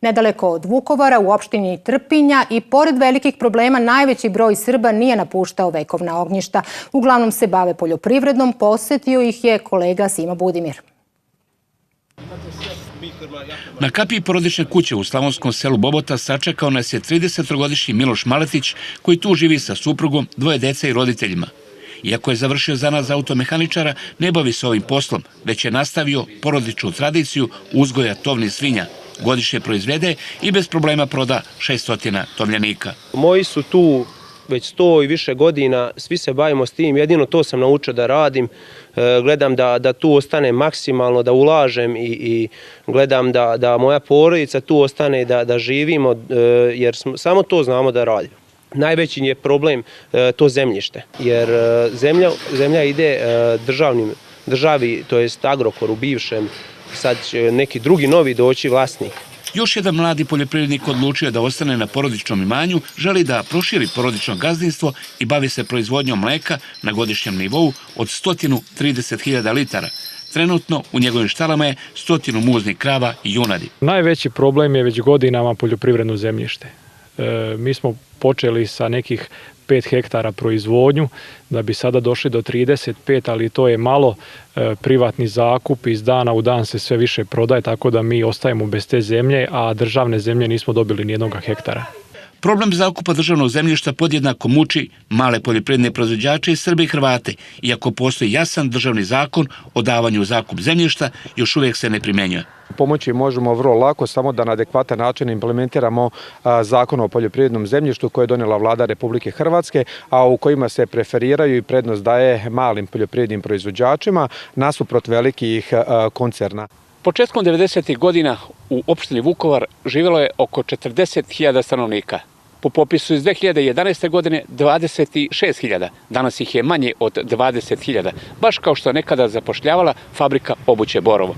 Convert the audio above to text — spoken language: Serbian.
Nedaleko od Vukovara u opštini Trpinja i pored velikih problema najveći broj Srba nije napuštao vekovna ognjišta. Uglavnom se bave poljoprivredom, posetio ih je kolega Sima Budimir. Na kapiji porodične kuće u slavonskom selu Bobota sačekao nas je 30-godišnji Miloš Maletić, koji tu živi sa suprugom, 2 dece i roditeljima. Iako je završio zanat za automehaničara, ne bavi se ovim poslom, već je nastavio porodičnu tradiciju uzgoja tovnih svinja. Godišnje proizvede i bez problema proda 600 tovljenika. Moji su tu već 100 i više godina, svi se bavimo s tim, jedino to sam naučio da radim. Gledam da tu ostane maksimalno, da ulažem i gledam da moja porodica tu ostane, da živimo, jer samo to znamo da radimo. Najveći je problem to zemljište, jer zemlja ide državi, to jest Agrokoru bivšem, sad će neki drugi novi doći vlasnik. Još jedan mladi poljoprivrednik odlučio da ostane na porodičnom imanju, želi da proširi porodično gazdinstvo i bavi se proizvodnjom mleka na godišnjem nivou od 130.000 litara. Trenutno u njegovim štalama je 100 muznih krava i junadi. Najveći problem je već godinama poljoprivredno zemljište. Mi smo počeli sa nekih 5 hektara proizvodnju, da bi sada došli do 35, ali to je malo. Privatni zakup iz dana u dan se sve više prodaje, tako da mi ostajemo bez te zemlje, a državne zemlje nismo dobili ni jednog hektara. Problem zakupa državnog zemljišta podjednako muči male poljoprivredne proizvođače i Srbe i Hrvate. Iako postoji jasan državni zakon o davanju u zakup zemljišta, još uvijek se ne primjenjuje. Pomoći možemo vrlo lako, samo da na adekvatan način implementiramo zakon o poljoprivrednom zemljištu koje je donijela Vlada Republike Hrvatske, a u kojima se preferiraju i prednost daje malim poljoprivrednim proizvođačima nasuprot velikih koncerna. Početkom 90. godina u opštini Vukovar živjelo je oko 40.000 stanovnika. Po popisu iz 2011. godine 26.000. Danas ih je manje od 20.000, baš kao što je nekada zapošljavala fabrika obuće Borovo.